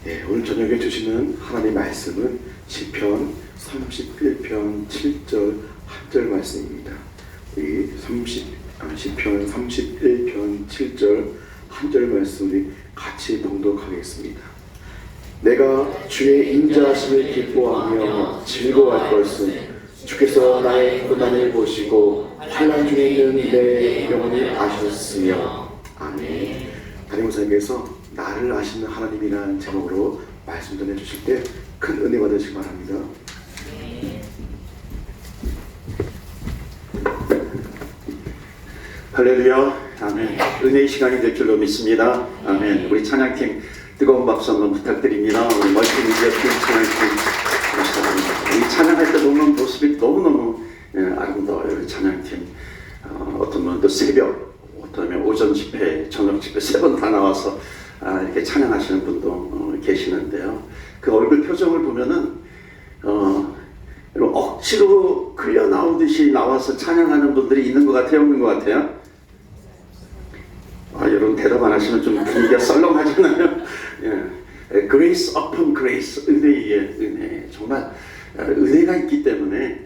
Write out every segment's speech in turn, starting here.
네, 오늘 저녁에 주시는 하나님의 말씀은 시편 31편 7절 한 절 말씀입니다. 우리 시편 31편 7절 한 절 말씀 우리 같이 봉독하겠습니다. 내가 주의 인자하심을 기뻐하며 즐거워할 것은 주께서 나의 고난을 보시고 환난 중에 있는 내 영혼을 아셨으며. 아멘. 담임 목사님께서 나를 아시는 하나님이라는 제목으로 말씀 전해주실 때 큰 은혜 받으시기 바랍니다. 할렐루야. 아멘. 은혜의 시간이 될 줄로 믿습니다. 아멘. 우리 찬양팀 뜨거운 박수 한번 부탁드립니다. 우리 멀티미디어 팀 찬양팀 감사합니다. 우리 찬양할 때 보면 모습이 너무너무 아름다워요. 우리 찬양팀. 어떤 분은 또 새벽, 어쩌면 오전 집회, 저녁 집회 3번 다 나와서 이렇게 찬양하시는 분도 계시는데요. 그 얼굴 표정을 보면은 억지로 끌려 나오듯이 나와서 찬양하는 분들이 있는 것 같아요, 없는 것 같아요? 여러분 대답 안 하시면 좀 분위기가 썰렁하잖아요. 예. Grace upon grace, 은혜의 은혜. 정말 은혜가 있기 때문에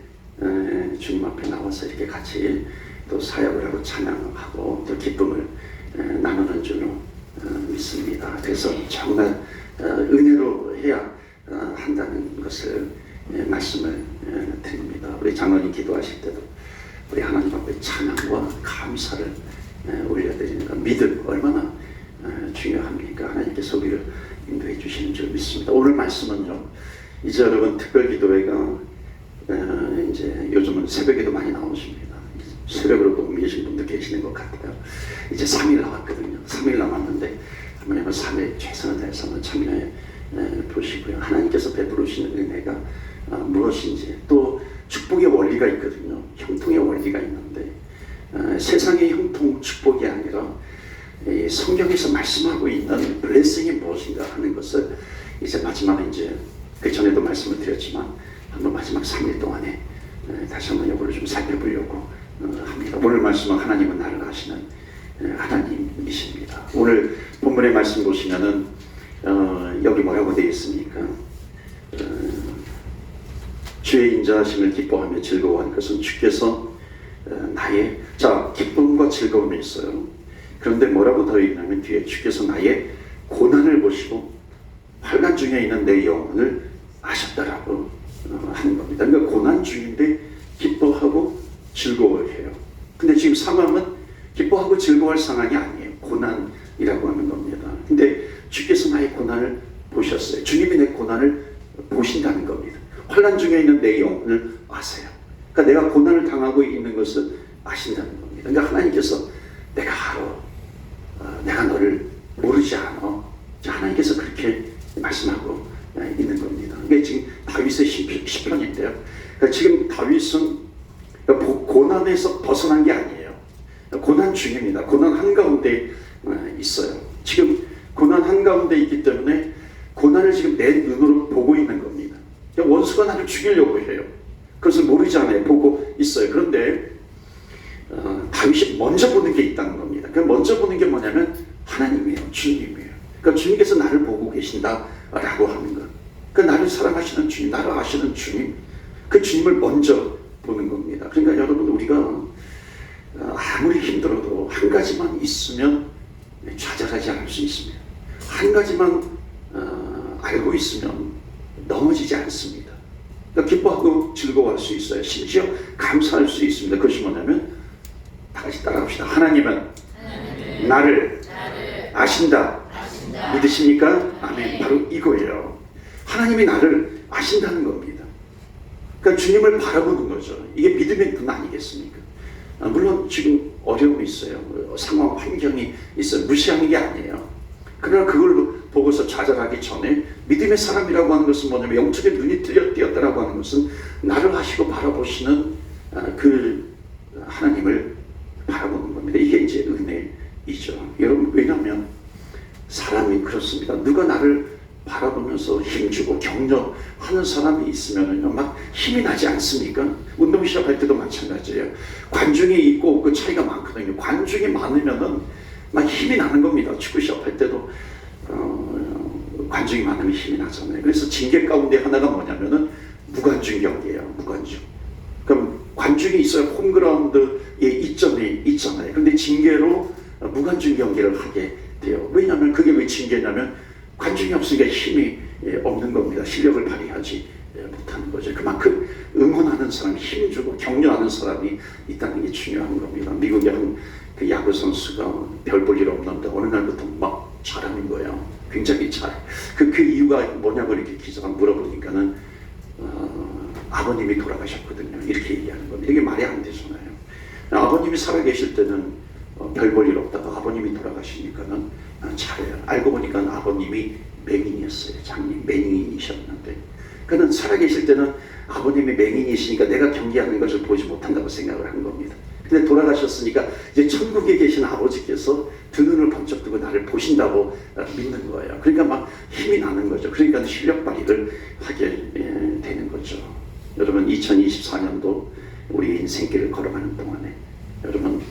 주님 앞에 나와서 이렇게 같이 또 사역을 하고 찬양하고 또 기쁨을 나누는 줄로 믿습니다. 그래서 정말 은혜로 해야 한다는 것을 말씀을 드립니다. 우리 장로님 기도하실 때도 우리 하나님 앞에 찬양과 감사를 올려드리는 것, 믿음 얼마나 중요합니까? 하나님께서 우리를 인도해 주시는 줄 믿습니다. 오늘 말씀은요, 이제 여러분 특별 기도회가 이제 요즘은 새벽에도 많이 나오십니다. 새벽으로 또 계신 분도 계시는 것 같아요. 이제 3일 남았거든요. 3일 남았는데 한번 3일 최선을 다해서 한번 참여해 보시고요. 하나님께서 베풀으시는 은혜가 무엇인지, 또 축복의 원리가 있거든요. 형통의 원리가 있는데 세상의 형통 축복이 아니라 성경에서 말씀하고 있는 블레싱이 무엇인가 하는 것을 이제 마지막에 이제 그 전에도 말씀을 드렸지만 한번 마지막 3일 동안에 다시 한번 이거를 좀 살펴보려고 합니다. 오늘 말씀은 하나님은 나를 아시는 하나님이십니다. 오늘 본문의 말씀 보시면은 여기 뭐라고 되어 있습니까? 주의 인자하심을 기뻐하며 즐거워하는 것은 주께서 나의 기쁨과 즐거움이 있어요. 그런데 뭐라고 더 있냐면 뒤에 주께서 나의 고난을 보시고 환난 중에 있는 내 영혼을 아셨다라고 하는 겁니다. 그러니까 고난 중인데 기뻐하고 즐거워해요. 근데 지금 상황은 기뻐하고 즐거워할 상황이 아니에요. 고난이라고 하는 겁니다. 근데 주께서 나의 고난을 보셨어요. 주님이 내 고난을 보신다는 겁니다. 환난 중에 있는 내 영혼을 아세요. 그러니까 내가 고난을 당하고 있는 것을 아신다는 겁니다. 그러니까 하나님께서 내가 알아. 내가 너를 모르지 않아. 하나님께서 그렇게 말씀하고 있는 겁니다. 이게 지금 다윗의 시편인데요. 그러니까 지금 다윗은 고난에서 벗어난 게 아니에요. 고난 중입니다. 고난 한가운데 있어요. 지금 고난 한가운데 있기 때문에 고난을 지금 내 눈으로 보고 있는 겁니다. 원수가 나를 죽이려고 해요. 그것을 모르지 않아요. 보고 있어요. 그런데 다윗이 먼저 보는 게 있다는 겁니다. 그 먼저 보는 게 뭐냐면 하나님이에요. 주님이에요. 그러니까 주님께서 나를 보고 계신다라고 하는 것. 그러니까 나를 사랑하시는 주님, 나를 아시는 주님, 그 주님을 먼저 보는 겁니다. 그러니까 여러분, 우리가 아무리 힘들어도 한 가지만 있으면 좌절하지 않을 수 있습니다. 한 가지만 알고 있으면 넘어지지 않습니다. 그러니까 기뻐하고 즐거워할 수 있어요. 심지어 감사할 수 있습니다. 그것이 뭐냐면 다 같이 따라합시다. 하나님은 나를 아신다. 믿으십니까? 아멘. 바로 이거예요. 하나님이 나를 아신다는 겁니다. 그러니까 주님을 바라보는 거죠. 이게 믿음의 눈 아니겠습니까? 물론 지금 어려움이 있어요. 상황, 환경이 있어요. 무시하는 게 아니에요. 그러나 그걸 보고서 좌절하기 전에 믿음의 사람이라고 하는 것은 뭐냐면 영적인 눈이 띄었다라고 하는 것은 나를 아시고 바라보시는 그 하나님을 바라보는 겁니다. 이게 이제 은혜이죠. 여러분, 왜냐하면 사람이 그렇습니다. 누가 나를 바라보면서 힘주고 격려하는 사람이 있으면은요, 막 힘이 나지 않습니까? 운동 시합할 때도 마찬가지예요. 관중이 있고 그 차이가 많거든요. 관중이 많으면은 막 힘이 나는 겁니다. 축구 시합할 때도 관중이 많으면 힘이 나잖아요. 그래서 징계 가운데 하나가 뭐냐면은 무관중 경기예요. 무관중. 그럼 관중이 있어야 홈그라운드에 이점이 있잖아요. 근데 징계로 무관중 경기를 하게 돼요. 왜냐하면 그게 왜 징계냐면 관중이 없으니까 힘이 없는 겁니다. 실력을 발휘하지 못하는 거죠. 그만큼 응원하는 사람, 힘주고 격려하는 사람이 있다는 게 중요한 겁니다. 미국의 한 그 야구 선수가 별 볼 일 없는데 어느 날부터 막 잘하는 거예요. 굉장히 잘. 그 이유가 뭐냐고 이렇게 기자가 물어보니까는 아버님이 돌아가셨거든요. 이렇게 얘기하는 겁니다. 이게 말이 안 되잖아요. 아버님이 살아계실 때는 별 볼 일 없다가 아버님이 돌아가시니까는 잘해요. 알고 보니까 아버님이 맹인이었어요. 장님 맹인이셨는데, 그는 살아계실 때는 아버님이 맹인이시니까 내가 경기하는 것을 보지 못한다고 생각을 한 겁니다. 근데 돌아가셨으니까 이제 천국에 계신 아버지께서 두 눈을 번쩍 뜨고 나를 보신다고 믿는 거예요. 그러니까 막 힘이 나는 거죠. 그러니까 실력 발휘를 하게 되는 거죠. 여러분 2024년도 우리 인생길을 걸어가는 동안에 여러분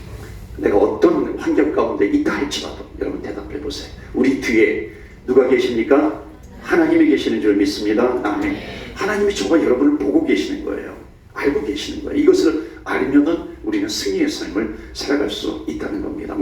내가 어떤 환경 가운데 있다 할지라도 여러분 대답해 보세요. 우리 뒤에 누가 계십니까? 하나님이 계시는 줄 믿습니다. 아멘. 하나님이 저와 여러분을 보고 계시는 거예요. 알고 계시는 거예요. 이것을 알면은 우리는 승리의 삶을 살아갈 수 있다는 겁니다.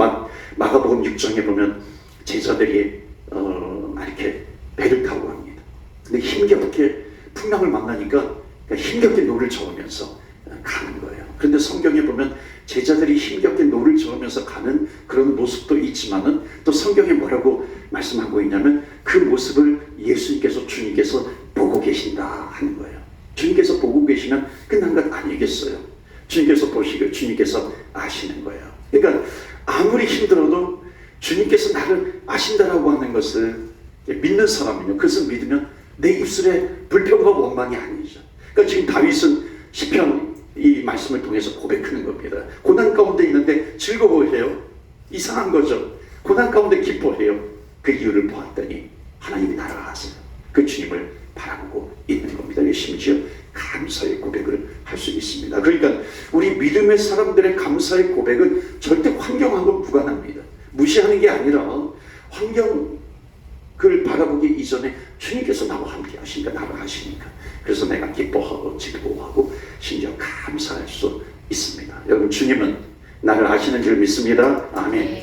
마가복음 6장에 보면 제자들이 이렇게 배를 타고 갑니다. 근데 힘겹게 풍랑을 만나니까 힘겹게 노를 저으면서 가는 거예요. 그런데 성경에 보면 제자들이 힘겹게 노를 저으면서 가는 그런 모습도 있지만은 또 성경에 뭐라고 말씀하고 있냐면 그 모습을 예수님께서 주님께서 보고 계신다 하는 거예요. 주님께서 보고 계시면 끝난 것 아니겠어요? 주님께서 보시고 주님께서 아시는 거예요. 그러니까 아무리 힘들어도 주님께서 나를 아신다라고 하는 것을 믿는 사람은요, 그것을 믿으면 내 입술에 불평과 원망이 아니죠. 그러니까 지금 다윗은 시편 이 말씀을 통해서 고백하는 겁니다. 고난 가운데 있는데 즐거워해요. 이상한 거죠. 고난 가운데 기뻐해요. 그 이유를 보았더니 하나님이 나를 아세요. 그 주님을 바라보고 있는 겁니다. 심지어 감사의 고백을 할 수 있습니다. 그러니까 우리 믿음의 사람들의 감사의 고백은 절대 환경하고 무관합니다. 무시하는 게 아니라 환경을 바라보기 이전에 주님께서 나와 함께 하시니까, 나를 하시니까, 그래서 내가 기뻐하고 즐거워하고 심지어 감사할 수 있습니다. 여러분, 주님은 나를 아시는 줄 믿습니다. 아멘.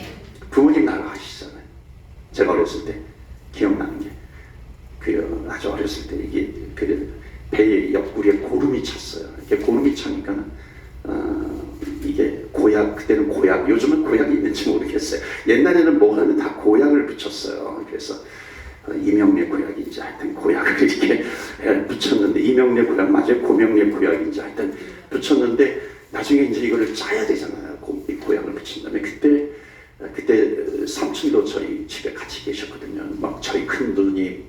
부모님 나를 아시잖아요. 제가 어렸을 때 기억나는 게 아주 어렸을 때 이게 배의 옆구리에 고름이 찼어요. 이렇게 고름이 차니까 이게 고약, 그때는 고약, 요즘은 고약이 있는지 모르겠어요. 옛날에는 뭐 하면 다 고약을 붙였어요. 그래서 이명래 고약인지 하여튼 고약을 이렇게 붙였는데, 이명래 고약 맞아요? 고명래 고약인지 하여튼 붙였는데, 나중에 이제 이거를 짜야 되잖아요. 고약을 붙인 다음에 그때 삼촌도 저희 집에 같이 계셨거든요. 막 저희 큰 누님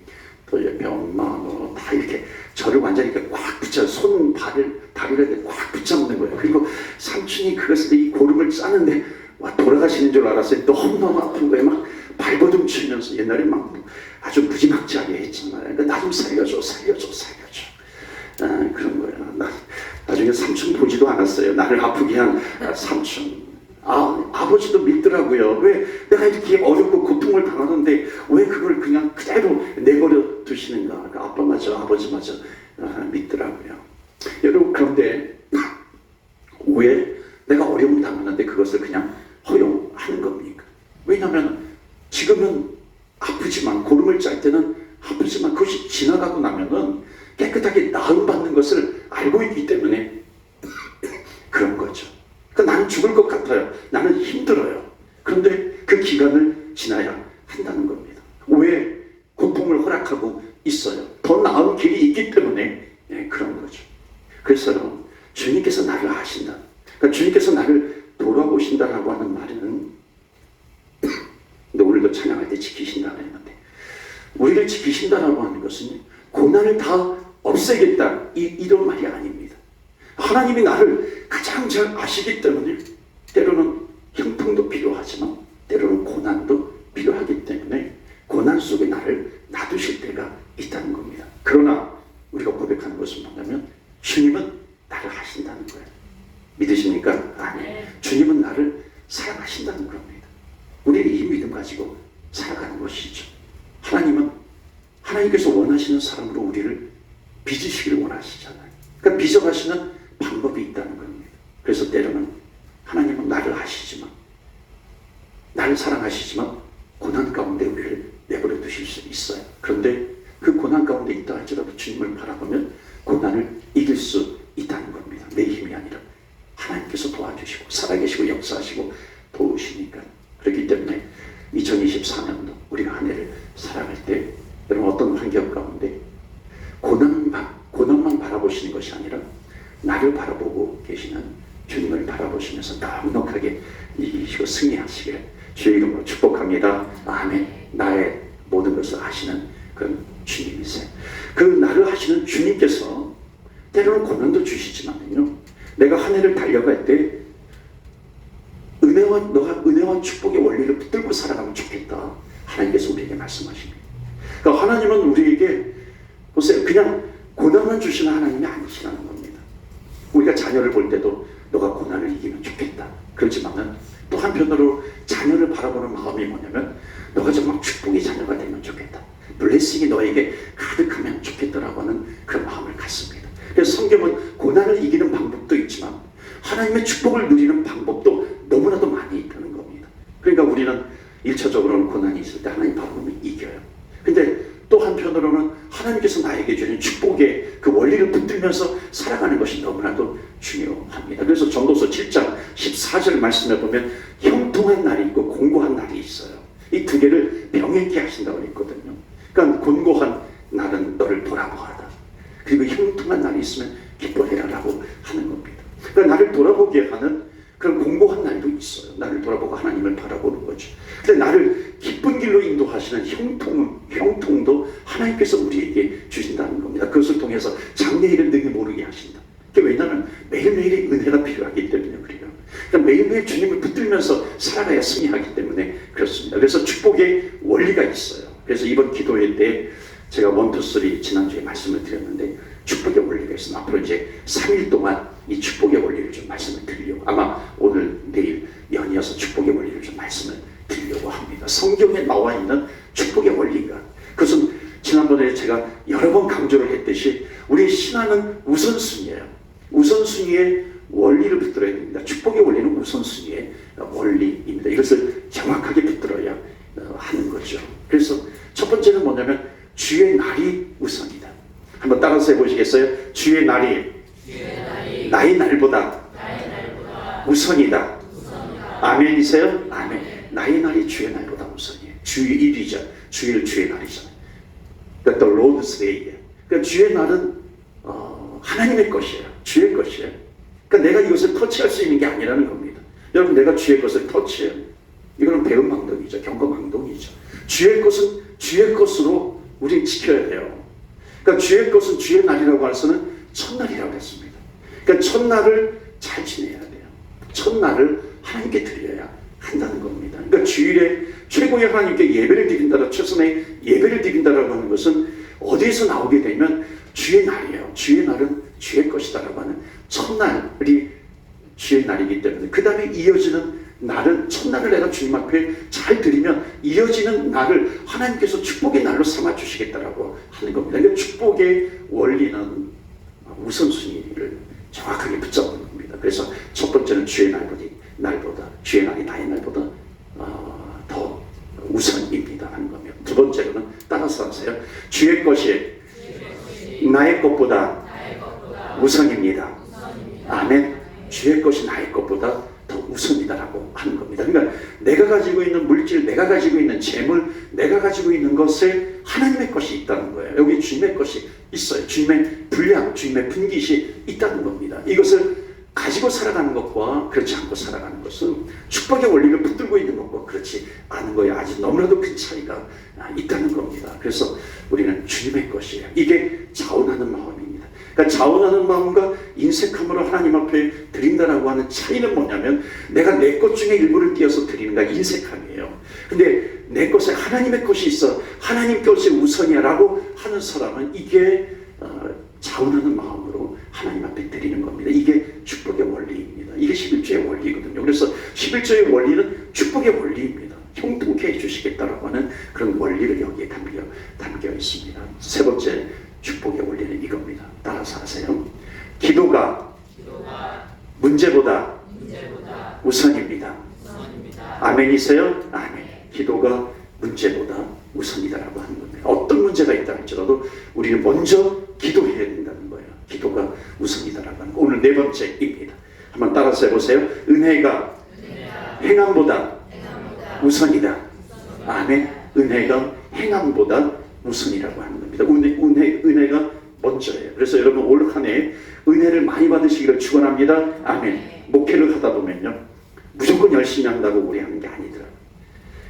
또 옆에 엄마 다 이렇게 저를 완전히 꽉 붙여, 손 다리를 꽉 붙잡는 거예요. 그리고 삼촌이 그것을 이 고름을 짜는데 와, 돌아가시는 줄 알았어요. 너무너무 아픈 거예요. 막 발버둥 치면서, 옛날에 막 아주 무지막지하게 했잖아요. 그러니까 나 좀 살려줘. 그런 거예요. 나중에 삼촌 보지도 않았어요. 나를 아프게 한 삼촌. 아버지도 믿더라고요. 왜 내가 이렇게 어렵고 고통을 당하는데 왜 그걸 그냥 그대로 내버려 두시는가. 아빠 맞아, 아버지 맞아 믿더라고요. 여러분, 그런데 왜 내가 어려움을 당하는데 그것을 그냥 허용하는 겁니까? 왜냐하면 지금은 아프지만, 고름을 짤 때는 아프지만 그것이 지나가고 나면은 깨끗하게 나음받는 것을 알고 있기 때문에 그런 거죠. 그러니까 나는 죽을 것 같아요. 나는 힘들어요. 그런데 그 기간을 지나야 한다는 겁니다. 왜 고통을 허락하고 있어요? 더 나은 길이 있기 때문에 그런 거죠. 그래서 주님께서 나를 아신다. 그러니까 주님께서 나를 돌아보신다라고 하는 말은 근데 오늘도 찬양할 때 지키신다고 했는데, 우리를 지키신다라고 하는 것은 고난을 다 없애겠다 이런 말이 아닙니다. 하나님이 나를 가장 잘 아시기 때문에 때로는 형통도 필요하지만 때로는 고난도 필요하기 때문에 고난 속에 나를 놔두실 때가 있다는 겁니다. 그러나 우리가 고백하는 것은 뭐냐면 주님은 나를 아신다는 거예요. 믿으십니까? 아멘. 주님은 나를 사랑하신다는 겁니다. 우리는 이 믿음 가지고 살아가는 것이죠. 하나님은 하나님께서 원하시는 사람으로 우리를 빚으시기를 원하시잖아요. 그러니까 빚어가시는 방법이 있다는 겁니다. 그래서 때로는 하나님은 나를 아시지만, 나를 사랑하시지만 고난 가운데 우리를 내버려 두실 수 있어요. 그런데 그 고난 가운데 있다 할지라도 주님을 바라보면 고난을 이길 수 있다는 겁니다. 내 힘이 아니라 하나님께서 도와주시고 살아계시고 역사하시고 도우시니까. 그렇기 때문에 2024년도 우리가 한 해를 살아갈 때 여러분 어떤 환경 가운데 고난만 바라보시는 것이 아니라 나를 바라보고 계시는 주님을 바라보시면서 넉넉하게 이기시고 승리하시기를 주의 이름으로 축복합니다. 아멘. 나의 모든 것을 아시는 그런 주님이세요. 그 나를 아시는 주님께서 때로는 고난도 주시지만요, 내가 한 해를 달려갈 때 너가 은혜와 축복의 원리를 붙들고 살아가면 좋겠다, 하나님께서 우리에게 말씀하십니다. 그러니까 하나님은 우리에게 보세요, 그냥 고난만 주시는 하나님이 아니시라는 겁니다. 우리가 자녀를 볼 때도 너가 고난을 이기면 좋겠다, 그렇지만은 또 한편으로 자녀를 바라보는 마음이 뭐냐면 너가 정말 축복의 자녀가 되면 좋겠다, 블레싱이 너에게 가득하면 좋겠다라고 하는 그런 마음을 갖습니다. 그래서 성경은 고난을 이기는 방법도 있지만 하나님의 축복을 누리는 방법도 너무나도 많이 있다는 겁니다. 그러니까 우리는 1차적으로는 고난이 있을 때 하나님 바라보면 이겨요. 근데 또 한편으로는 하나님께서 나에게 주는 축복의 그 원리를 붙들면서 살아가는 것이 너무나도 중요합니다. 그래서 전도서 7장 14절 말씀에 보면 형통한 날이 있고 공고한 날이 있어요. 이 두 개를 병행케 하신다고 했거든요. 그러니까 곤고한 날은 너를 돌아보아라, 그리고 형통한 날이 있으면 기뻐해라 라고 하는 겁니다. 그러니까 나를 돌아보게 하는 그런 공고한 날도 있어요. 나를 돌아보고 하나님을 바라보는 거죠. 근데 나를 기쁜 길로 인도하시는 형통도 하나님께서 우리에게 주신다는 겁니다. 그것을 통해서 장래일을 능히 모르게 하신다. 왜냐하면 매일매일의 은혜가 필요하기 때문에 그래요. 그러니까 매일매일 주님을 붙들면서 살아가야 승리하기 때문에 그렇습니다. 그래서 축복의 원리가 있어요. 그래서 이번 기도회 때 제가 1, 2, 3 지난주에 말씀을 드렸는데 축복의 원리가 있습니다. 앞으로 이제 3일 동안 이 축복의 원리를 좀 말씀을 드리려고, 아마 오늘 내일 연이어서 축복의 원리를 좀 말씀을 드리려고 합니다. 성경에 나와 있는 축복의 원리가, 그것은 지난번에 제가 여러 번 강조를 했듯이 우리의 신앙은 우선순위예요. 우선순위의 원리를 붙들어야 됩니다. 축복의 원리는 우선순위의 원리입니다. 이것을 정확하게 붙들어야 하는 거죠. 그래서 첫 번째는 뭐냐면 주의 날이 우선이다. 한번 따라서 해보시겠어요? 주의 날이 나의 날보다 우선이다. 아멘이세요? 아멘. 나의 날이 주의 날보다 우선이에요. 주일이죠. 주일 주의 날이잖아요. 그러니까 the Lord's Day. 그러니까 주의 날은 하나님의 것이에요. 주의 것이에요. 그러니까 내가 이것을 터치할 수 있는 게 아니라는 겁니다. 여러분, 내가 주의 것을 터치해요. 이거는 배은망덕이죠. 경거망동이죠. 주의 것은 주의 것으로 우리는 지켜야 돼요. 그러니까 주의 것은 주의 날이라고 해서는 첫날이라고 했습니다. 그러니까 첫날을 잘 지내야 돼요. 첫날을 하나님께 드려야 한다는 겁니다. 그러니까 주일에 최고의 하나님께 예배를 드린다라, 최선의 예배를 드린다라고 하는 것은 어디에서 나오게 되면 주의 날이에요. 주의 날은 주의 것이다라고 하는 첫날이 주의 날이기 때문에 그 다음에 이어지는 날은 첫날을 내가 주님 앞에 잘 드리면 이어지는 날을 하나님께서 축복의 날로 삼아주시겠다라고 하는 겁니다. 그러니까 축복의 원리는 우선순위를 정확하게 붙잡는 겁니다. 그래서 첫 번째는 주의 날보다 주의 날이 나의 날보다 더 우선입니다 하는 겁니다. 두 번째로는 따라서 하세요. 주의 것이 나의 것보다 우선입니다. 아멘. 주의 것이 나의 것보다 더 우선이다라고 하는 겁니다. 그러니까 내가 가지고 있는 물질, 내가 가지고 있는 재물, 내가 가지고 있는 것에 하나님의 것이 있다는 거예요. 여기 주님의 것이 있어요. 주님의 분량, 주님의 분깃이 있다는 겁니다. 이것을 가지고 살아가는 것과 그렇지 않고 살아가는 것은 축복의 원리를 붙들고 있는 것과 그렇지 않은 거에 아직 너무나도 큰 차이가 있다는 겁니다. 그래서 우리는 주님의 것이에요. 이게 자원하는 마음입니다. 그러니까 자원하는 마음과 인색함으로 하나님 앞에 드린다라고 하는 차이는 뭐냐면 내가 내 것 중에 일부를 띄어서 드리는가 인색함이에요. 근데 내 것에 하나님의 것이 있어 하나님 것이 우선이야 라고 하는 사람은 이게 자원하는 마음으로 하나님 앞에 드리는 겁니다. 이게 축복의 원리입니다. 이게 11조의 원리거든요. 그래서 11조의 원리는 축복의 원리입니다. 통통케 해주시겠다라고 하는 그런 원리를 여기에 담겨 있습니다. 세 번째 축복의 원리는 이겁니다. 따라서 하세요. 기도가 문제보다 우선입니다. 아멘이세요? 아멘. 기도가 문제보다 우선이다라고 하는 겁니다. 어떤 문제가 있다 할지라도 우리는 먼저 기도해야 된다는 거예요. 기도가 우선이다라고 하는 거. 오늘 네 번째입니다. 한번 따라서 해보세요. 은혜가 행함보다 우선이다. 아멘. 은혜가 행함보다 우선이라고 하는 겁니다. 은혜가 먼저예요. 그래서 여러분 올 한 해 은혜를 많이 받으시기를 축원합니다. 아멘. 목회를 하다 보면요, 무조건 열심히 한다고 오래 하는 게 아니더라고요.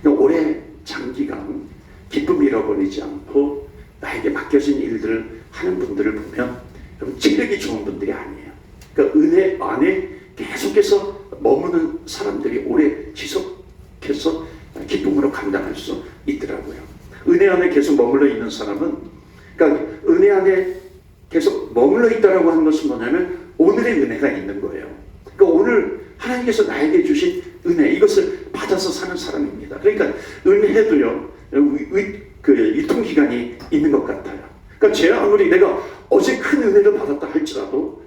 그러니까 올해 장기간 기쁨 잃어버리지 않고 나에게 맡겨진 일들을 하는 분들을 보면 여러분 체력이 좋은 분들이 아니에요. 그러니까 은혜 안에 계속해서 머무는 사람들이 오래 지속해서 기쁨으로 감당할 수 있더라고요. 은혜 안에 계속 머물러 있는 사람은, 그러니까 은혜 안에 계속 머물러 있다라고 하는 것은 뭐냐면 오늘의 은혜가 있는 거예요. 그러니까 오늘 하나님께서 나에게 주신 은혜, 이것을 받아서 사는 사람입니다. 그러니까 은혜도요, 그 유통기간이 있는 것 같아요. 그러니까 제 아무리 내가 어제 큰 은혜를 받았다 할지라도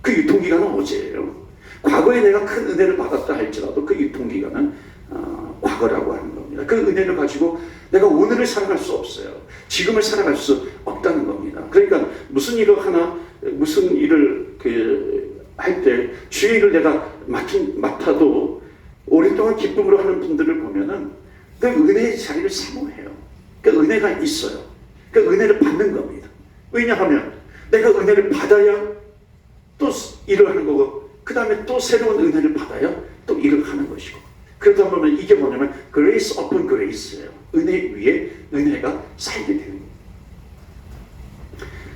그 유통기간은 어제예요. 과거에 내가 큰 은혜를 받았다 할지라도 그 유통기간은 과거라고 하는 겁니다. 그 은혜를 가지고 내가 오늘을 살아갈 수 없어요. 지금을 살아갈 수 없다는 겁니다. 그러니까 무슨 일을 할 때 주의 일을 내가 맡아도 오랫동안 기쁨으로 하는 분들을 보면은 그 은혜의 자리를 사모해요. 그 은혜가 있어요. 그 은혜를 받는 겁니다. 왜냐하면 내가 은혜를 받아야 또 일을 하는 거고, 그 다음에 또 새로운 은혜를 받아야 또 일을 하는 것이고, 그러다 보면 이게 뭐냐면 grace upon grace예요. 은혜 위에 은혜가 쌓이게 되는 거예요.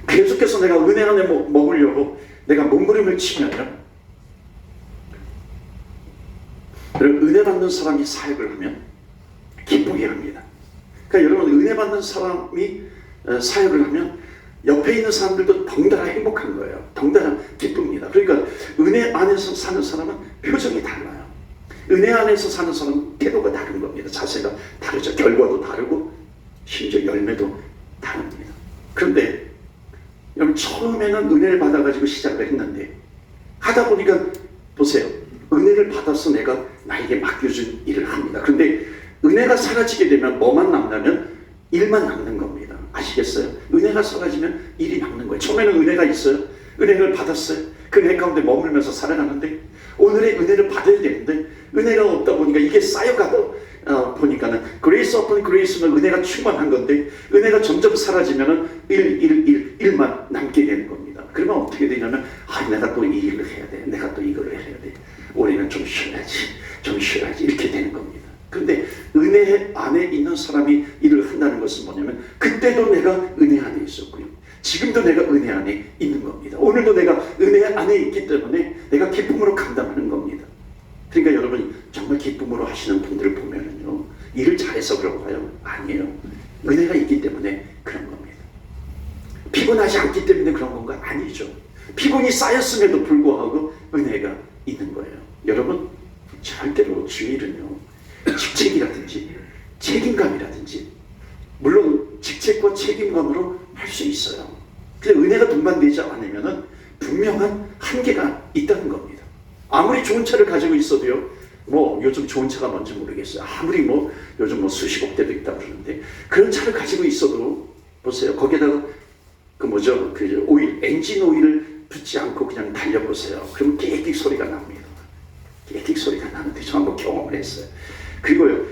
계속해서 내가 은혜 안에 머물려고 내가 몸부림을 치면요, 은혜 받는 사람이 사역을 하면 기쁘게 합니다. 그러니까 여러분, 은혜 받는 사람이 사역을 하면 옆에 있는 사람들도 덩달아 행복한 거예요. 덩달아 기쁩니다. 그러니까 은혜 안에서 사는 사람은 표정이 달라요. 은혜 안에서 사는 사람은 태도가 다른 겁니다. 자세가 다르죠. 결과도 다르고 심지어 열매도 다릅니다. 그런데 여러분, 처음에는 은혜를 받아가지고 시작을 했는데 하다 보니까 보세요. 은혜를 받아서 내가 나에게 맡겨준 일을 합니다. 그런데 은혜가 사라지게 되면 뭐만 남냐면 일만 남는 겁니다. 아시겠어요? 은혜가 사라지면 일이 남는 거예요. 처음에는 은혜가 있어요. 은혜를 받았어요. 그 은혜 가운데 머물면서 살아가는데 오늘의 은혜를 받아야 되는데 은혜가 없다 보니까 이게 쌓여가다 보니까는 그레이스 오픈 그레이스는 은혜가 충만한 건데 은혜가 점점 사라지면은 일만 남게 되는 겁니다. 그러면 어떻게 되냐면 내가 또 이 일을 해야 돼. 내가 또 이거를 해야 돼. 올해는 좀 쉬어야지 이렇게 되는 겁니다. 그런데 은혜 안에 있는 사람이 일을 한다는 것은 뭐냐면 그때도 내가 은혜 안에 있었고요. 지금도 내가 은혜 안에 있는 겁니다. 오늘도 내가 은혜 안에 있기 때문에 내가 기쁨으로 감당하는 겁니다. 그러니까 여러분, 정말 기쁨으로 하시는 분들을 보면은요, 일을 잘해서 그런가요? 아니에요. 은혜가 있기 때문에 그런 겁니다. 피곤하지 않기 때문에 그런 건가? 아니죠. 피곤이 쌓였음에도 불구하고 은혜가 있는 거예요. 여러분, 절대로 주의 일은요, 직책이라든지 책임감이라든지, 물론 직책과 책임감으로 할 수 있어요. 근데 은혜가 동반되지 않으면은 분명한 한계가 있다는 겁니다. 아무리 좋은 차를 가지고 있어도요, 요즘 좋은 차가 뭔지 모르겠어요. 아무리 요즘 수십억 대도 있다고 그러는데 그런 차를 가지고 있어도 보세요. 거기에다가 그 오일, 엔진 오일을 붓지 않고 그냥 달려보세요. 그러면 깨틱 소리가 납니다. 깨틱 소리가 나는데 저 한번 경험을 했어요. 그리고요,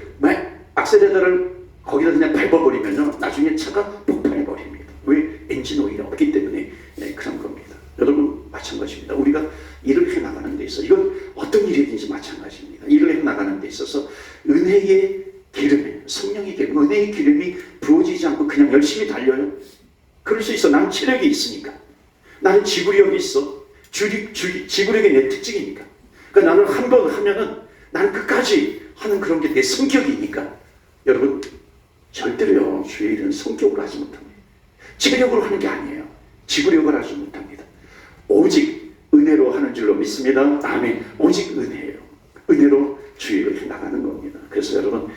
악셀레터를 거기다 그냥 밟아버리면요, 나중에 차가 폭발해버립니다. 왜? 엔진 오일이 없기 때문에 그런 겁니다. 여러분, 마찬가지입니다. 우리가 일을 해나가는 데 있어서, 이건 어떤 일이든지 마찬가지입니다. 일을 해나가는 데 있어서 은혜의 기름에, 성령의 기름, 은혜의 기름이 부어지지 않고 그냥 열심히 달려요. 그럴 수 있어. 나는 체력이 있으니까. 나는 지구력이 있어. 지구력이 내 특징이니까. 그러니까 나는 한 번 하면은 나는 끝까지 하는 그런 게 내 성격이니까. 여러분, 절대로요, 주의 일은 성격으로 하지 못합니다. 체력으로 하는 게 아니에요. 지구력을 하지 못합니다. 오직 은혜로 하는 줄로 믿습니다. 아멘. 오직 은혜예요. 은혜로 주의 일을 나가는 겁니다. 그래서 여러분,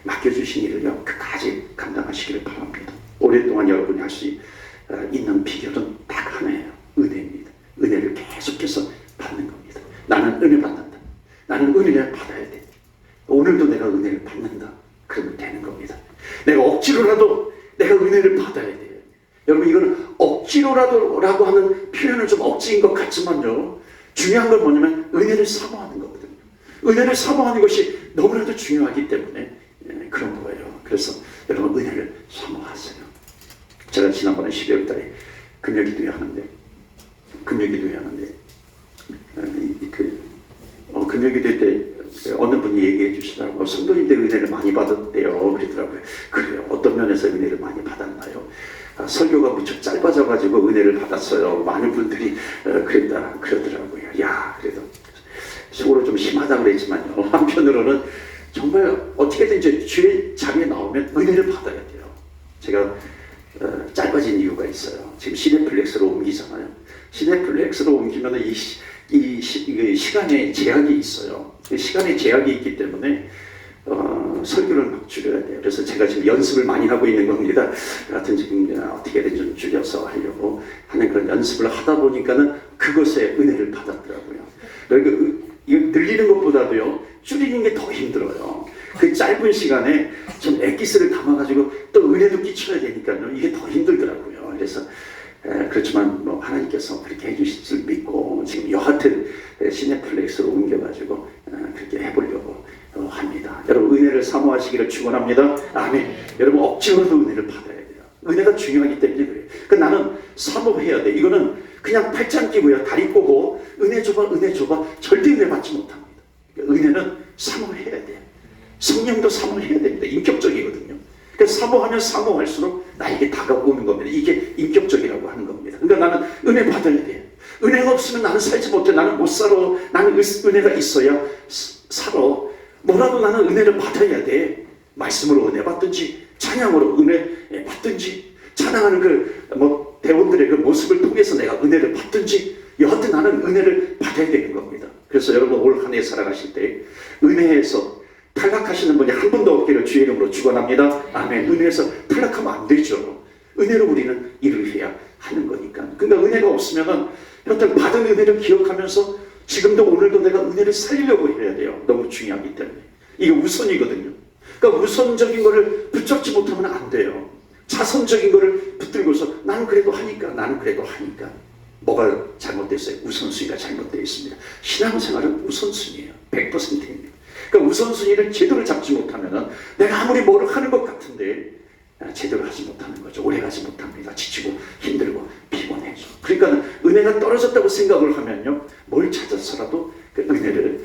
맡겨주신 일을요 끝까지 감당하시기를 바랍니다. 오랫동안 여러분이 할 수 있는 비결은 딱 하나예요. 은혜입니다. 은혜를 계속해서 받는 겁니다. 나는 은혜 받는다. 나는 은혜를 받아야 돼. 오늘도 내가 은혜를 받는다. 그러면 되는 겁니다. 내가 억지로라도 내가 은혜를 받아야 돼요. 여러분 이거는 억지로라도라고 하는 표현은 좀 억지인 것 같지만요. 중요한 건 뭐냐면 은혜를 사모하는 거거든요. 은혜를 사모하는 것이 너무나도 중요하기 때문에 그런 거예요. 그래서 여러분 은혜를 사모하세요. 제가 지난번에 12월 달에 금요기도회 하는데 금요기도회 때 어느 분이 얘기해 주시더라고요. 성도님들 은혜를 많이 받았대요. 그러더라고요. 그래요. 어떤 면에서 은혜를 많이 받았나요? 설교가 무척 짧아져가지고 은혜를 받았어요. 많은 분들이 그러더라고요. 야, 그래도 속으로 좀 심하다 그랬지만요. 한편으로는 정말 어떻게든 이제 주의 자리에 나오면 은혜를 받아야 돼요. 제가 짧아진 이유가 있어요. 지금 시네플렉스로 옮기잖아요. 시네플렉스로 옮기면 이 시간에 제약이 있어요. 시간에 제약이 있기 때문에 설교를 막 줄여야 돼요. 그래서 제가 지금 연습을 많이 하고 있는 겁니다. 하여튼 지금 어떻게든 좀 줄여서 하려고 하는 그런 연습을 하다 보니까는 그것에 은혜를 받았더라고요. 그러니까 이거 늘리는 것보다도요 줄이는 게 더 힘들어요. 그 짧은 시간에 좀 엑기스를 담아가지고 또 은혜도 끼쳐야 되니까요. 이게 더 힘들더라고요. 그래서 그렇지만 뭐 하나님께서 그렇게 해주실 줄 믿고 지금 여하튼 시네플렉스로 옮겨가지고 그렇게 해보려고 합니다. 여러분 은혜를 사모하시기를 축원합니다. 아멘. 여러분 억지로도 은혜를 받아야 돼요. 은혜가 중요하기 때문에 그래요. 그러니까 나는 사모해야 돼. 이거는 그냥 팔짱 끼고요 다리 꼬고 은혜 줘봐 절대 은혜 받지 못합니다. 은혜는 사모해야 돼요. 성령도 사모해야 됩니다. 인격적이거든요. 그러니까 사모하면 사모할수록 나에게 다가오는 겁니다. 이게 인격적이라고 하는 겁니다. 그러니까 나는 은혜 받아야 돼요. 은혜가 없으면 나는 살지 못해. 나는 못 살아. 나는 은혜가 있어야 살아. 뭐라도 나는 은혜를 받아야 돼. 말씀으로 은혜 받든지 찬양으로 은혜 받든지 찬양하는 대원들의 그 모습을 통해서 내가 은혜를 받든지 여하튼 나는 은혜를 받아야 되는 겁니다. 그래서 여러분 올 한 해 살아가실 때 은혜에서 탈락하시는 분이 한 분도 없기를 주의 이름으로 축원합니다. 아멘. 은혜에서 탈락하면 안 되죠. 은혜로 우리는 일을 해야 하는 거니까. 그러니까 은혜가 없으면은 여튼 받은 은혜를 기억하면서 지금도 오늘도 내가 은혜를 살리려고 해야 돼요. 너무 중요하기 때문에. 이게 우선이거든요. 그러니까 우선적인 거를 붙잡지 못하면 안 돼요. 자선적인 거를 붙들고서 나는 그래도 하니까 뭐가 잘못됐어요? 우선순위가 잘못되어 있습니다. 신앙생활은 우선순위예요. 100%입니다. 그러니까 우선순위를 제대로 잡지 못하면 내가 아무리 뭐를 하는 것 같은데 제대로 하지 못하는 거죠. 오래가지 못합니다. 지치고 힘들고 피곤해져. 그러니까 은혜가 떨어졌다고 생각을 하면요 뭘 찾아서라도 그 은혜를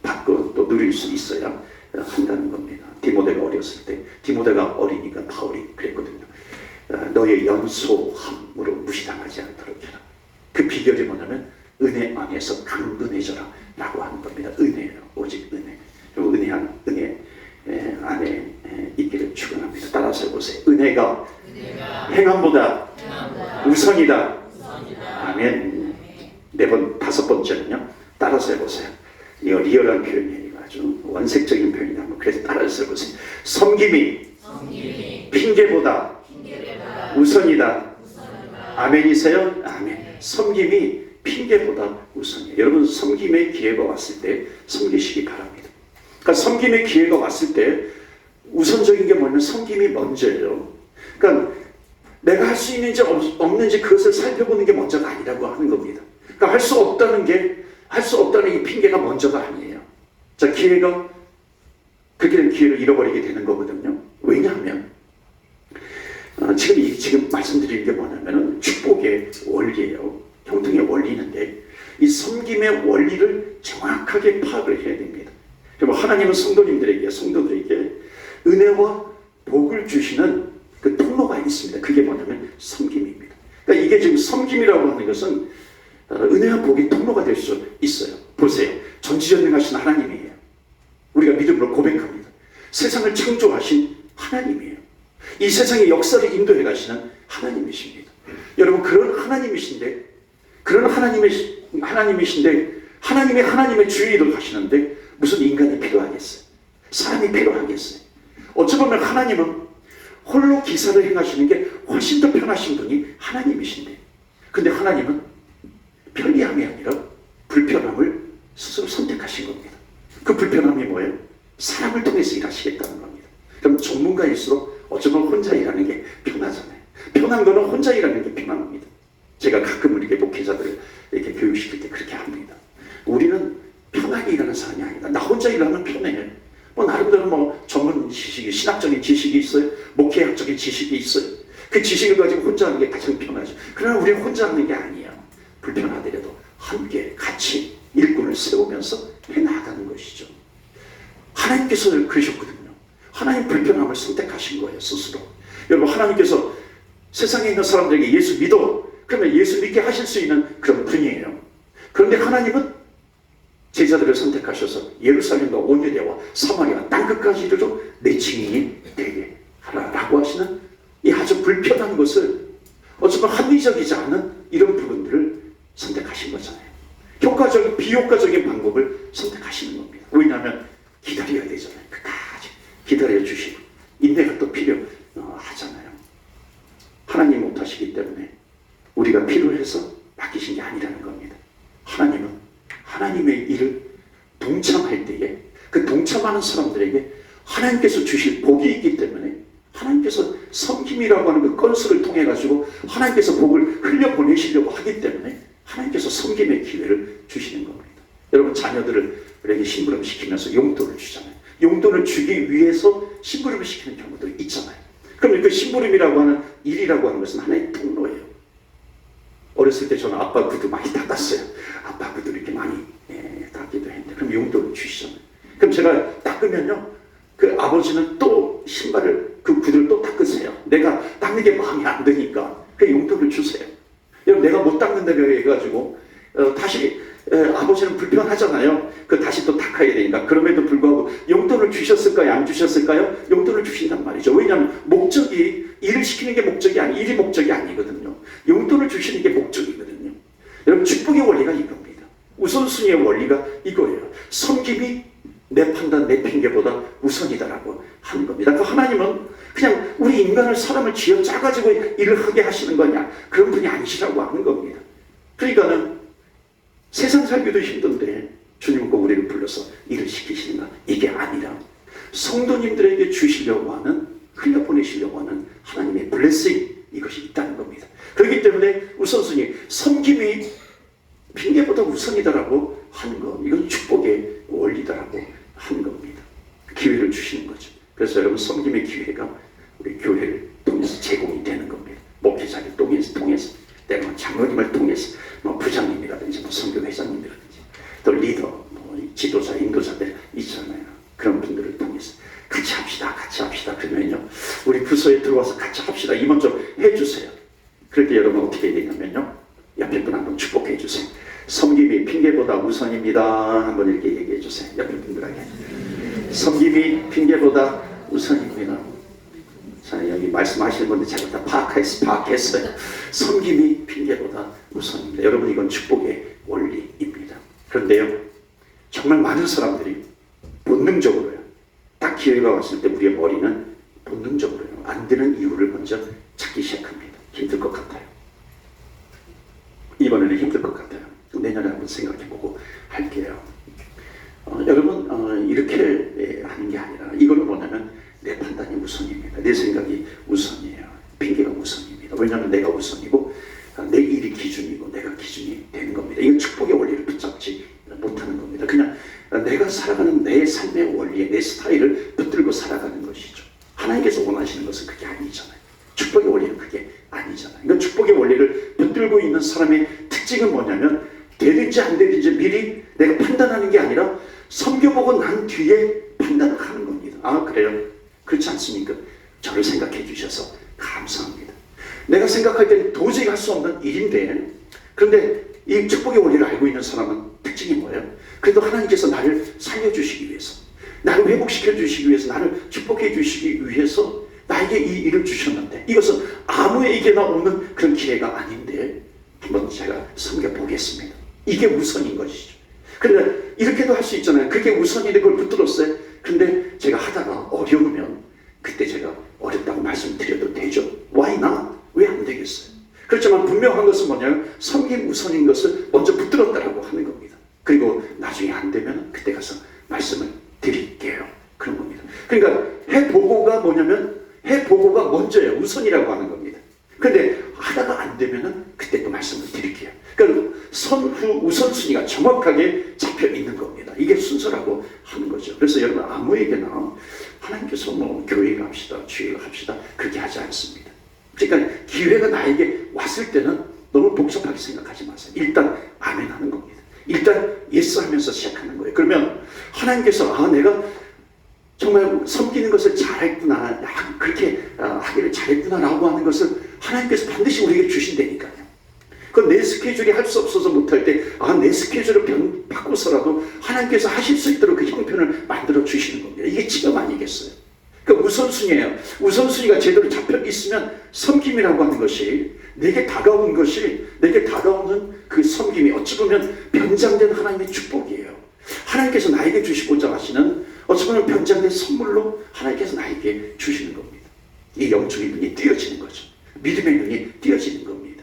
받고 또 누릴 수 있어야 한다는 겁니다. 디모데가 어렸을 때 디모데가 어리니까 바울이 그랬거든요. 너의 연소함으로 무시당하지 않도록 해라. 그 비결이 뭐냐면 은혜 안에서 강건해져라 라고 하는 겁니다. 은혜예요. 오직 은혜. 은혜 안에 있기를 축원합니다. 따라서 해보세요. 은혜가 행함보다 우선이다. 아멘. 다섯 번째는요. 따라서 해보세요. 이거 리얼한 표현이에요. 아주 원색적인 표현이다. 그래서 따라서 해보세요. 섬김이 핑계보다 우선이다. 아멘이세요? 아멘. 섬김이 핑계보다 우선이에요. 여러분 섬김의 기회가 왔을 때 섬기시기 바랍니다. 그러니까 섬김의 기회가 왔을 때 우선적인 게 뭐냐면 섬김이 먼저예요. 그러니까 내가 할 수 있는지 없는지 그것을 살펴보는 게 먼저가 아니라고 하는 겁니다. 그러니까 할 수 없다는 이 핑계가 먼저가 아니에요. 자, 기회가 그렇게 된 기회를 잃어버리게 되는 거거든요. 왜냐하면 지금 말씀드리는 게 뭐냐면 축복의 원리예요. 형통의 원리인데 이 섬김의 원리를 정확하게 파악을 해야 됩니다. 그리고 하나님은 성도들에게 은혜와 복을 주시는 그 통로가 있습니다. 그게 뭐냐면 섬김입니다. 그러니까 이게 지금 섬김이라고 하는 것은 은혜와 복의 통로가 될 수 있어요. 보세요. 전지전능하신 하나님이에요. 우리가 믿음으로 고백합니다. 세상을 창조하신 하나님이에요. 이 세상의 역사를 인도해 가시는 하나님이십니다. 여러분 그런 하나님이신데 하나님의 주의를 하시는데 무슨 인간이 필요하겠어요? 사람이 필요하겠어요? 어찌 보면 하나님은 홀로 기사를 행하시는 게 훨씬 더 편하신 분이 하나님이신데, 근데 하나님은 편리함이 아니라 불편함을 스스로 선택하신 겁니다. 그 불편함이 뭐예요? 사람을 통해서 일하시겠다는 겁니다. 그럼 전문가일수록 어쩌면 혼자 일하는 게 편하잖아요. 편한 거는 혼자 일하는 게 편한 겁니다. 제가 가끔 이렇게 목회자들을 이렇게 교육시킬 때 그렇게 합니다. 우리는 편하게 일하는 사람이 아니다. 나 혼자 일하면 편해. 뭐 나름대로 뭐 전문 지식이, 신학적인 지식이 있어요. 목회학적인 지식이 있어요. 그 지식을 가지고 혼자 하는 게 가장 편하죠. 그러나 우리는 혼자 하는 게 아니에요. 불편하더라도 함께 같이 일꾼을 세우면서 해나가는 것이죠. 하나님께서 그러셨거든요. 하나님 불편함을 선택하신 거예요, 스스로. 여러분, 하나님께서 세상에 있는 사람들에게 예수 믿어, 그러면 예수 믿게 하실 수 있는 그런 분이에요. 그런데 하나님은 제자들을 선택하셔서 예루살렘과 온 유대와 사마리아 땅끝까지 이르러 내 증인이 되게 하라라고 하시는 이 아주 불편한 것을, 어쩌면 합리적이지 않은 이런 부분들을 선택하신 거잖아요. 효과적인, 비효과적인 방법을 선택하시는 겁니다. 왜냐하면 기다려야 되잖아요. 끝까지 기다려 주시고 인내가 또 필요하잖아요. 하나님 못하시기 때문에 우리가 필요해서 맡기신 게 아니라는 겁니다. 하나님은 하나님의 일을 동참할 때에 그 동참하는 사람들에게 하나님께서 주실 복이 있기 때문에, 하나님께서 섬김이라고 하는 그 건수를 통해 가지고 하나님께서 복을 흘려보내시려고 하기 때문에 하나님께서 섬김의 기회를 주시는 겁니다. 여러분, 자녀들에게 심부름 시키면서 용돈을 주잖아요. 용돈을 주기 위해서 심부름을 시키는 경우도 있잖아요. 그럼 그 심부름이라고 하는 일이라고 하는 것은 하나의 통로예요. 어렸을 때 저는 아빠 구두 많이 닦았어요. 아빠 구두 이렇게 많이 닦기도 했는데, 그럼 용돈을 주시잖아요. 그럼 제가 닦으면요, 그 아버지는 또 신발을, 그 구두를 또 닦으세요. 내가 닦는 게 마음에 안 드니까 그 용돈을 주세요. 여러분, 내가 못 닦는다고 해가지고 다시 아버지는 불편하잖아요. 그 다시 또 닦아야 되니까. 그럼에도 불구하고 용돈을 주셨을까요? 안 주셨을까요? 용돈을 주신단 말이죠. 왜냐하면 목적이, 일을 시키는 게 목적이 아니, 일이 목적이 아니거든요. 용돈을 주시는 게 목적이거든요. 여러분, 축복의 원리가 이겁니다. 우선순위의 원리가 이거예요. 섬김이 내 판단, 내 핑계보다 우선이다라고 하는 겁니다. 그 하나님은 그냥 우리 인간을, 사람을 쥐어짜가지고 일을 하게 하시는 거냐, 그런 분이 아니시라고 하는 겁니다. 그러니까는 세상 살기도 힘든데 주님은 꼭 우리를 불러서 일을 시키시는 건 이게 아니라 성도님들에게 주시려고 하는, 흘려보내시려고 하는 하나님의 블레싱, 이것이 있다는 겁니다. 그렇기 때문에 우선순위, 섬김이 핑계보다 우선이다라고 하는 것, 이건 축복의 원리다라고 하는 겁니다. 기회를 주시는 거죠. 그래서 여러분, 섬김의 기회가 우리 교회를 통해서 제공이 되는 겁니다. 목회자를 통해서, 때로는 장로님을 통해서, 뭐 부장님이라든지 뭐 선교회장님이라든지 또 리더, 뭐 지도자, 인도자들 있잖아요. 그런 분들을 통해서 같이 합시다. 그러면요, 우리 부서에 들어와서 같이 합시다. 이번 좀 해주세요. 그럴 때 여러분 어떻게 해야 되냐면요, 옆에 분 한번 축복해 주세요. 섬김이 핑계보다 우선입니다. 한번 이렇게 얘기해 주세요. 옆에 분들에게. 섬김이 핑계보다 우선입니다. 자, 여기 말씀하시는 분들 제가 다 파악했어요. 섬김이 핑계보다 우선입니다. 여러분, 이건 축복의 원리입니다. 그런데요, 정말 많은 사람들이 본능적으로요, 딱 기회가 왔을 때 우리의 머리는 본능적으로요, 안 되는 이유를 먼저 찾기 시작합니다. 힘들 것 같아요. 이번에는 힘들 것 같아요. 내년에 한번 생각해보고 할게요. 여러분, 이렇게 하는 게 아니라, 이거는 뭐냐면 내 판단이 우선입니다. 내 생각이 우선이에요. 핑계가 우선입니다. 왜냐하면 내가 우선이고 내 일이 기준이고 내가 기준이 되는 겁니다. 이건 축복의 원리를 붙잡지 못하는 겁니다. 그냥 내가 살아가는 내 삶의 원리에 내 스타일을 붙들고 살아가는 것이죠. 하나님께서 원하시는 것은 그게 아니잖아요. 축복의 원리는 그게 아니잖아요. 그러니까 축복의 원리를 붙들고 있는 사람의 특징은 뭐냐면, 되든지 안 되든지 미리 내가 판단하는 게 아니라 섬겨보고 난 뒤에 판단을 하는 겁니다. 아, 그래요? 그렇지 않습니까? 저를 생각해 주셔서 감사합니다. 내가 생각할 때는 도저히 할 수 없는 일인데, 그런데 이 축복의 원리를 알고 있는 사람은 특징이 뭐예요? 그래도 하나님께서 나를 살려주시기 위해서, 나를 회복시켜 주시기 위해서, 나를 축복해 주시기 위해서 나에게 이 일을 주셨는데, 이것은 아무에게나 오는 그런 기회가 아닌데 한번 제가 섬겨보겠습니다. 이게 우선인 것이죠. 그런데 이렇게도 할 수 있잖아요. 그게 우선인데 그걸 붙들었어요. 근데 제가 하다가 어려우면 그때 제가 어렵다고 말씀드려도 되죠. Why not? 왜 안 되겠어요? 그렇지만 분명한 것은 뭐냐면 섬김 우선인 것을 먼저 붙들었다라고 하는 겁니다. 그리고 나중에 안 되면 그때 가서 말씀을 드릴게요. 그런 겁니다. 그러니까 해보고가 뭐냐면 해보고가 먼저예요. 우선이라고 하는 겁니다. 근데 하다가 안 되면은 그때 또 말씀을 드릴게요. 그러니까 선후 우선순위가 정확하게 잡혀 있는 겁니다. 이게 순서라고 하는 거죠. 그래서 여러분 아무에게나 하나님께서 뭐 교회를 합시다, 주일을 합시다 그렇게 하지 않습니다. 그러니까 기회가 나에게 왔을 때는 너무 복잡하게 생각하지 마세요. 일단 아멘 하는 겁니다. 일단 예스 하면서 시작하는 거예요. 그러면 하나님께서 내가 정말 섬기는 것을 잘했구나, 그렇게 하기를 잘했구나라고 하는 것을 하나님께서 반드시 우리에게 주신다니까요. 그건 내 스케줄이 할 수 없어서 못할 때 내 스케줄을 바꿔서라도 하나님께서 하실 수 있도록 그 형편을 만들어 주시는 겁니다. 이게 지금 아니겠어요? 그러니까 우선순위예요. 우선순위가 제대로 잡혀 있으면 섬김이라고 하는 것이 내게 다가오는 그 섬김이 어찌 보면 변장된 하나님의 축복이에요. 하나님께서 나에게 주시고자 하시는 어찌 보면 변장된 선물로 하나님께서 나에게 주시는 겁니다. 이 영적인 눈이 띄어지는 거죠. 믿음의 눈이 띄어지는 겁니다.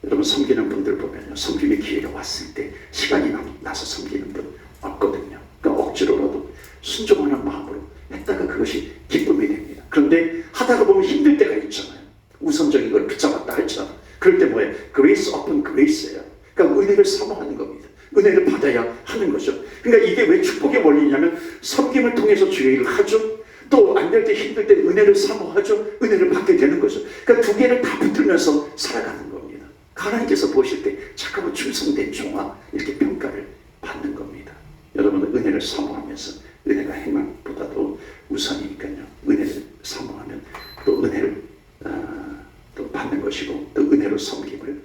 여러분 섬기는 분들 보면요, 섬김의 기회가 왔을 때 시간이 나서 섬기는 분 없거든요. 그러니까 억지로라도 순종하는 마음으로 했다가 그것이 기쁨이 됩니다. 그런데 하다가 보면 힘들 때가 있잖아요. 우선적인 걸 붙잡았다 할지라도 그럴 때 뭐예요? grace upon grace예요. 그러니까 은혜를 사모하는 겁니다. 은혜를 받아야 하는 거죠. 그러니까 이게 왜 축복의 원리냐면 섬김을 통해서 주의 일을 하죠. 또 안 될 때 힘들 때 은혜를 사모하죠. 은혜를 받게 되는 거죠. 그러니까 두 개를 다 붙들면서 살아가는 겁니다. 하나님께서 보실 때 착하고 충성된 종아 이렇게 평가를 받는 겁니다. 여러분은 은혜를 사모하면서 은혜가 행망보다도 우선이니까요. 은혜를 사모하면 또 은혜를 또 받는 것이고 또 은혜로 섬김을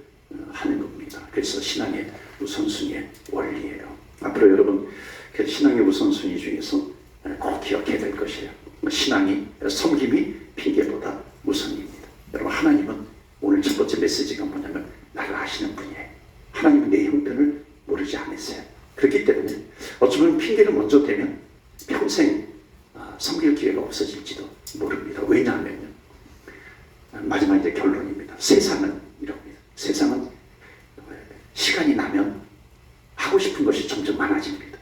하는 겁니다. 그래서 신앙의 우선순위의 원리예요. 앞으로 여러분 그 신앙의 우선순위 중에서 꼭 기억해야 될 것이에요. 섬김이 핑계보다 우선입니다. 여러분 하나님은 오늘 첫 번째 메시지가 뭐냐면 나를 아시는 분이에요. 하나님은 내 형편을 모르지 않으세요. 그렇기 때문에 어쩌면 핑계를 먼저 대면 평생 섬길 기회가 없어질지도 모릅니다. 왜냐하면요. 마지막 이제 결론입니다. 세상은 이럽니다. 세상은 시간이 나면 하고 싶은 것이 점점 많아집니다.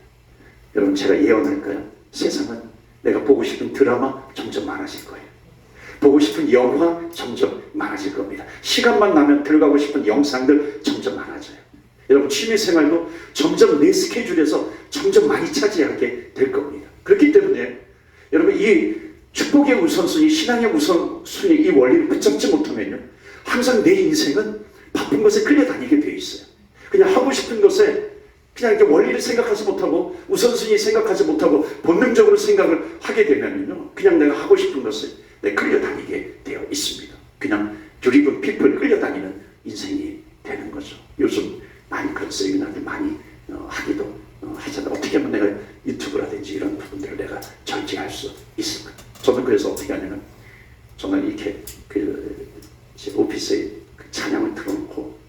여러분 제가 예언할까요? 세상은 내가 보고 싶은 드라마 점점 많아질 거예요. 보고 싶은 영화 점점 많아질 겁니다. 시간만 나면 들어가고 싶은 영상들 점점 많아져요. 여러분 취미생활도 점점 내 스케줄에서 점점 많이 차지하게 될 겁니다. 그렇기 때문에 여러분 이 축복의 우선순위, 신앙의 우선순위 이 원리를 붙잡지 못하면요 항상 내 인생은 바쁜 것에 끌려다니게 되어 있어요. 그냥 하고 싶은 것에 그냥 이렇게 원리를 생각하지 못하고 우선순위 생각하지 못하고 본능적으로 생각을 하게 되면요 그냥 내가 하고 싶은 것에 끌려다니게 되어 있습니다. 그냥 드리븐 피플 끌려다니는 인생이 되는 거죠. 요즘 많이 그런 세미나들 많이 하기도 하잖아요. 어떻게 하면 내가 유튜브라든지 이런 부분들을 내가 전지할 수 있을까? 저는 그래서 어떻게 하냐면 저는 이렇게 제 오피스에 찬양을 틀어놓고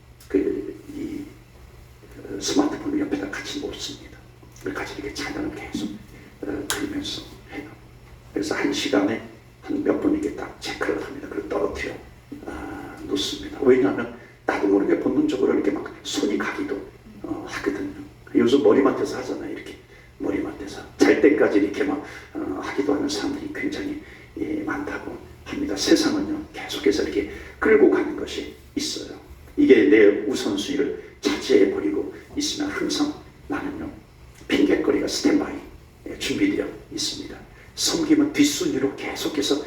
스마트폰을 옆에다 같이 놓습니다. 같이 이렇게 찬양을 계속 들으면서 해요. 그래서 한 시간에 한 몇 번 이게 딱 체크를 합니다. 그리고 떨어뜨려 놓습니다. 왜냐하면 나도 모르게 본능적으로 이렇게 막 손이 가기도 하거든요. 요즘 머리맡에서 하잖아요. 이렇게 머리맡에서 잘 때까지 이렇게 막 하기도 하는 사람들이 굉장히 많다고 합니다. 세상은요 계속해서 이렇게 끌고 가는 것이 있어요. 이게 내 우선순위를 차지해버리고 있으면 항상 나는요 핑계거리가 스탠바이 준비되어 있습니다. 섬김은 뒷순위로 계속해서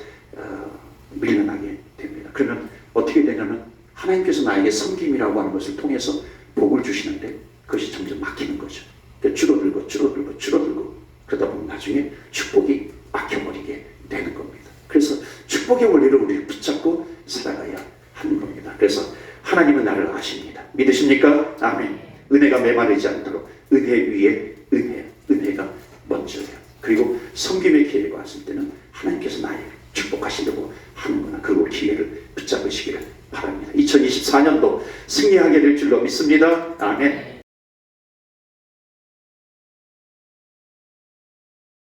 밀려나게 됩니다. 그러면 어떻게 되냐면 하나님께서 나에게 섬김이라고 하는 것을 통해서 복을 주시는데 그것이 점점 막히는 거죠. 줄어들고 그러다 보면 나중에 축복이 막혀버리게 되는 겁니다. 그래서 축복의 원리를 우리 붙잡고 살아가야 하는 겁니다. 그래서 하나님은 나를 아십니다. 믿으십니까? 아멘. 은혜가 메마르지 않도록 은혜 위에 은혜가 먼저예요. 그리고 섬김의 기회가 왔을 때는 하나님께서 나에게 축복하시려고 하는구나. 그 기회를 붙잡으시기를 바랍니다. 2024년도 승리하게 될 줄로 믿습니다. 아멘.